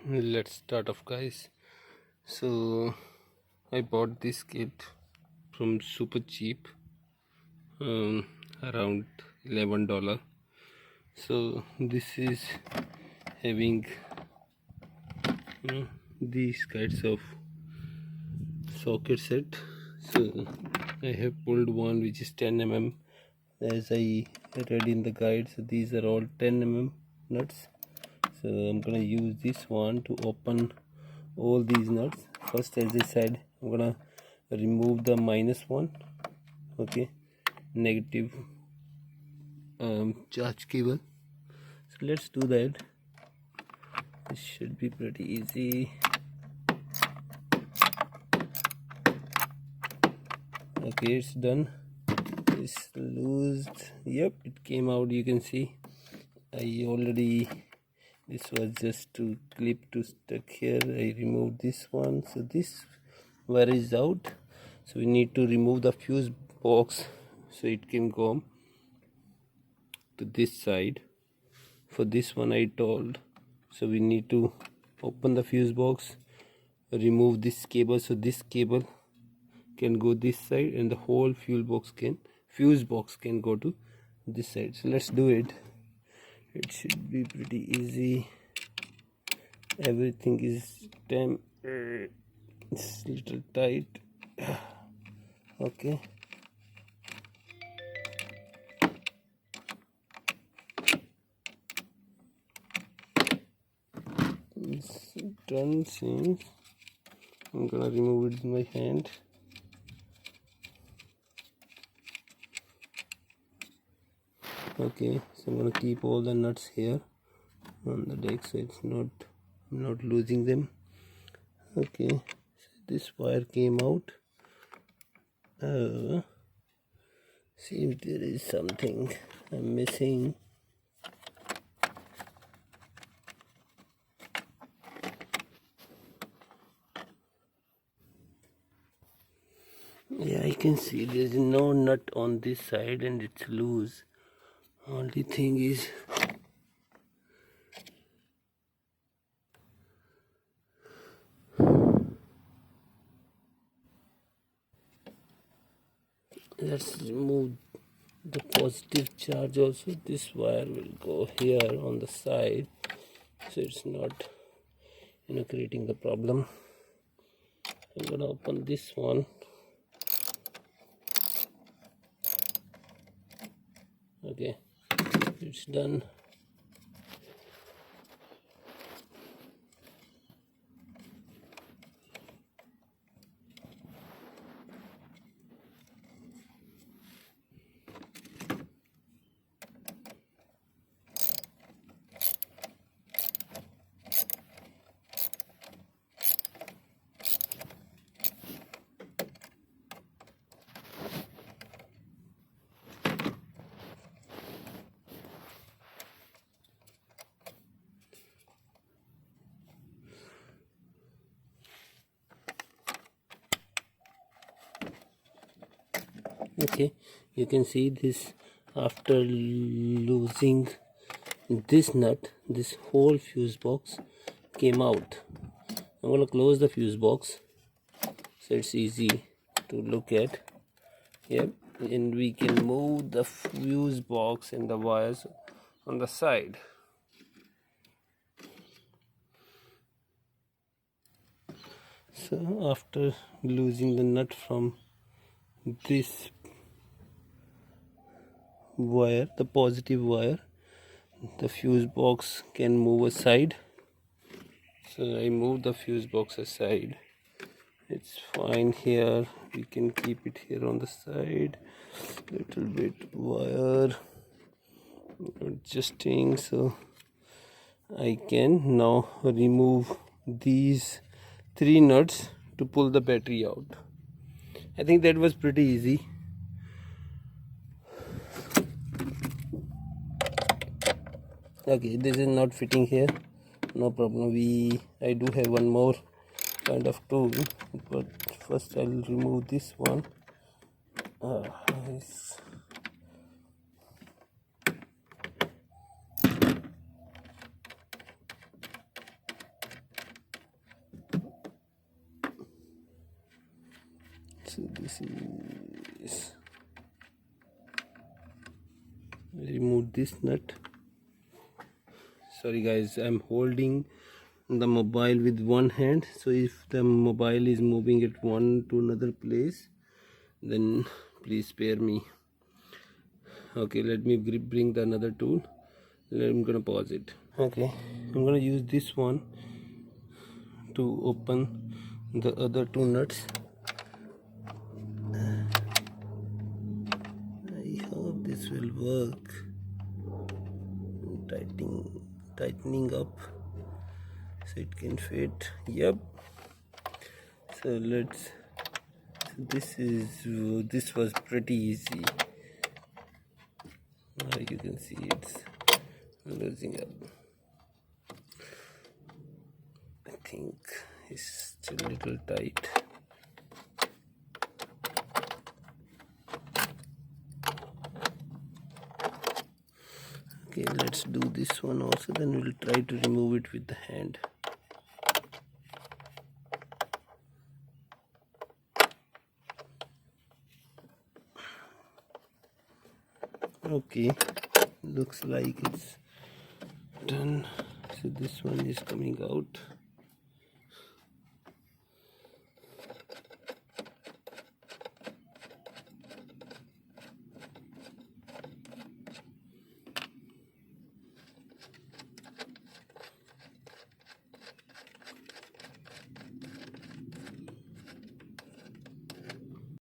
Let's start off, guys. So I bought this kit from super cheap, around $11. So this is having these kinds of socket set. So I have pulled one which is 10 mm, as I read in the guide. So these are all 10 mm nuts. So I'm gonna use this one to open all these nuts. First, as I said, I'm gonna remove the minus one, okay, negative charge cable. So let's do that. This should be pretty easy. Okay, it's done. It's loosed. Yep, it came out. You can see this was just to clip to stuck here. I removed this one, so this wire is out. So we need to remove the fuse box so it can go to this side. For this one I told, so we need to open the fuse box, remove this cable, so this cable can go this side and the whole fuse box can go to this side. So let's do it. It should be pretty easy. Everything is it's little tight. Okay, it's done. Seems I'm gonna remove it with my hand. Okay, so I'm gonna keep all the nuts here on the deck so I'm not losing them. Okay, so this wire came out. See if there is something I'm missing. Yeah, I can see there's no nut on this side and it's loose. Only thing is let's remove the positive charge also. This wire will go here on the side so it's not creating the problem. I'm gonna open this one. Okay, it's done. Okay, you can see this. After losing this nut, this whole fuse box came out. I'm gonna close the fuse box so it's easy to look at. Yep, and we can move the fuse box and the wires on the side. So after losing the nut from this wire, the positive wire, the fuse box can move aside. So I moved the fuse box aside. It's fine here. We can keep it here on the side. Little bit wire adjusting, so I can now remove these 3 nuts to pull the battery out. I think that was pretty easy. Okay, this is not fitting here. No problem. I do have one more kind of tool, but first I'll remove this one. Nice. So this is, remove this nut. Sorry guys, I'm holding the mobile with one hand, so if the mobile is moving at one to another place, then please spare me. Okay, let me bring the another tool. I'm gonna pause it. Okay, I'm gonna use this one to open the other two nuts. I hope this will work. Tightening up so it can fit. Yep. So this was pretty easy. Now you can see it's losing up. I think it's still a little tight. Okay, let's do this one also, then we'll try to remove it with the hand. Okay, looks like it's done. So this one is coming out.